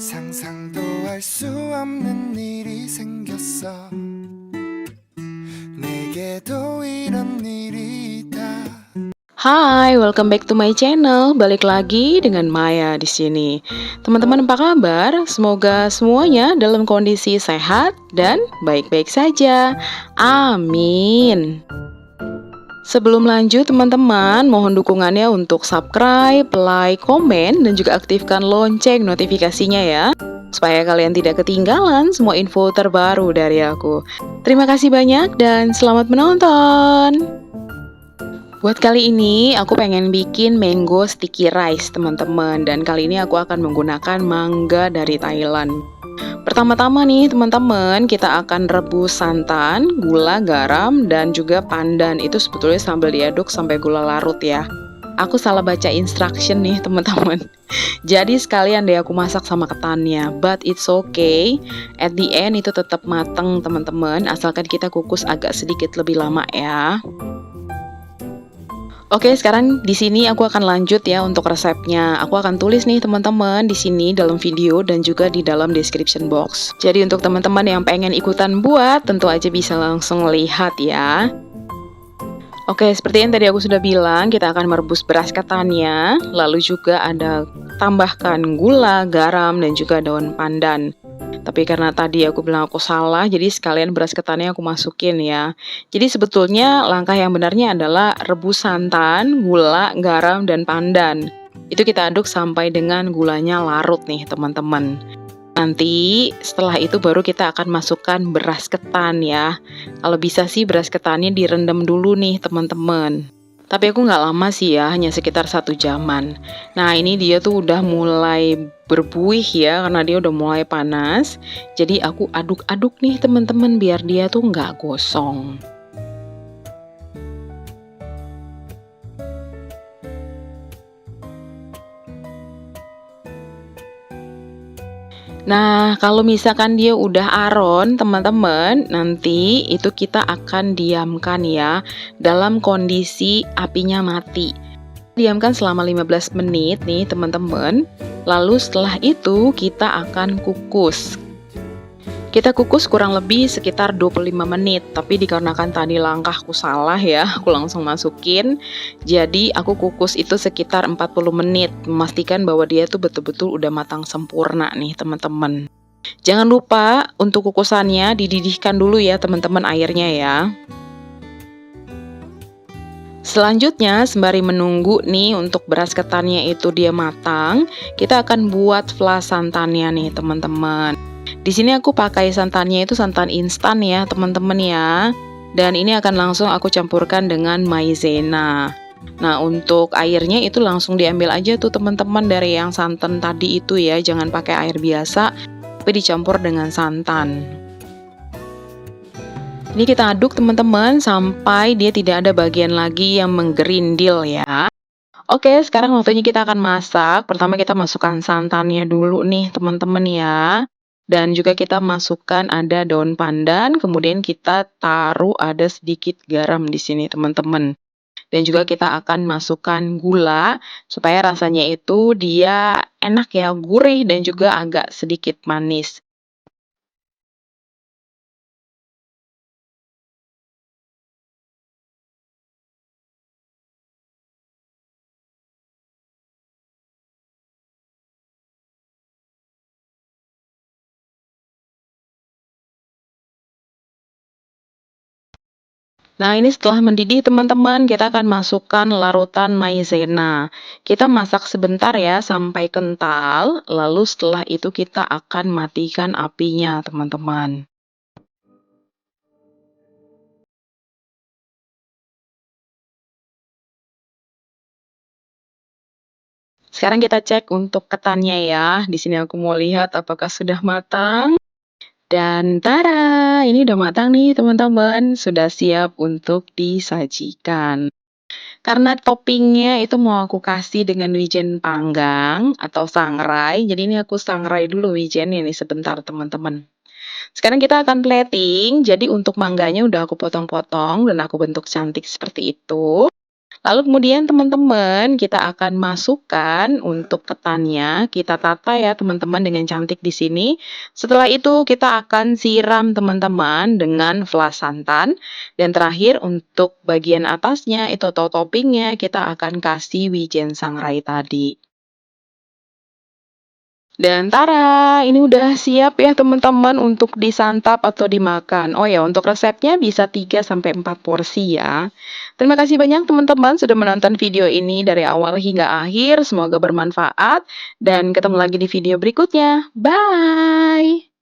상상도 할 수 없는 일이 생겼어. 내게도 이런 일이 있다. Hai, welcome back to my channel. Balik lagi dengan Maya di sini. Teman-teman apa kabar? Semoga semuanya dalam kondisi sehat dan baik-baik saja. Amin. Sebelum lanjut teman-teman, mohon dukungannya untuk subscribe, like, komen, dan juga aktifkan lonceng notifikasinya ya, supaya kalian tidak ketinggalan semua info terbaru dari aku. Terima kasih banyak dan selamat menonton. Buat kali ini aku pengen bikin mango sticky rice teman-teman. Dan kali ini aku akan menggunakan mangga dari Thailand. Pertama-tama nih teman-teman, kita akan rebus santan, gula, garam, dan juga pandan. Itu sebetulnya sambil diaduk sampai gula larut ya. Aku salah baca instruction nih teman-teman. Jadi sekalian deh aku masak sama ketannya. But it's okay. At the end itu tetap mateng teman-teman, asalkan kita kukus agak sedikit lebih lama ya. Oke, sekarang di sini aku akan lanjut ya untuk resepnya. Aku akan tulis nih teman-teman di sini dalam video dan juga di dalam description box. Jadi untuk teman-teman yang pengen ikutan buat, tentu aja bisa langsung lihat ya. Oke, seperti yang tadi aku sudah bilang, kita akan merebus beras ketannya, lalu juga ada tambahkan gula, garam, dan juga daun pandan. Tapi karena tadi aku bilang aku salah, jadi sekalian beras ketannya aku masukin ya. Jadi sebetulnya langkah yang benarnya adalah rebus santan, gula, garam, dan pandan. Itu kita aduk sampai dengan gulanya larut nih teman-teman. Nanti setelah itu baru kita akan masukkan beras ketan ya. Kalau bisa sih beras ketannya direndam dulu nih teman-teman. Tapi aku nggak lama sih ya, hanya sekitar 1 jaman. Nah ini dia tuh udah mulai berbuih ya, karena dia udah mulai panas. Jadi aku aduk-aduk nih teman-teman biar dia tuh nggak gosong. Nah, kalau misalkan dia udah aron, teman-teman, nanti itu kita akan diamkan ya dalam kondisi apinya mati. Diamkan selama 15 menit nih, teman-teman. Lalu setelah itu kita akan kukus. Kita kukus kurang lebih sekitar 25 menit, tapi dikarenakan tadi langkahku salah ya, aku langsung masukin. Jadi aku kukus itu sekitar 40 menit, memastikan bahwa dia tuh betul-betul udah matang sempurna nih teman-teman. Jangan lupa untuk kukusannya dididihkan dulu ya teman-teman airnya ya. Selanjutnya, sembari menunggu nih untuk beras ketannya itu dia matang, kita akan buat flas santannya nih teman-teman. Di sini aku pakai santannya itu santan instan ya teman-teman ya. Dan ini akan langsung aku campurkan dengan maizena. Nah untuk airnya itu langsung diambil aja tuh teman-teman dari yang santan tadi itu ya. Jangan pakai air biasa, tapi dicampur dengan santan. Ini kita aduk teman-teman sampai dia tidak ada bagian lagi yang menggerindil ya. Oke, sekarang waktunya kita akan masak. Pertama kita masukkan santannya dulu nih teman-teman ya. Dan juga kita masukkan ada daun pandan, kemudian kita taruh ada sedikit garam di sini teman-teman. Dan juga kita akan masukkan gula supaya rasanya itu dia enak ya, gurih dan juga agak sedikit manis. Nah, ini setelah mendidih teman-teman, kita akan masukkan larutan maizena. Kita masak sebentar ya sampai kental, lalu setelah itu kita akan matikan apinya, teman-teman. Sekarang kita cek untuk ketannya ya. Di sini aku mau lihat apakah sudah matang. Dan tada, ini udah matang nih teman-teman. Sudah siap untuk disajikan. Karena toppingnya itu mau aku kasih dengan wijen panggang atau sangrai. Jadi ini aku sangrai dulu wijennya nih sebentar teman-teman. Sekarang kita akan plating. Jadi untuk mangganya udah aku potong-potong dan aku bentuk cantik seperti itu. Lalu kemudian teman-teman kita akan masukkan untuk ketannya, kita tata ya teman-teman dengan cantik di sini. Setelah itu kita akan siram teman-teman dengan flas santan. Dan terakhir untuk bagian atasnya itu atau toppingnya kita akan kasih wijen sangrai tadi. Dan tara, ini udah siap ya teman-teman untuk disantap atau dimakan. Oh ya, untuk resepnya bisa 3 sampai 4 porsi ya. Terima kasih banyak teman-teman sudah menonton video ini dari awal hingga akhir. Semoga bermanfaat dan ketemu lagi di video berikutnya. Bye!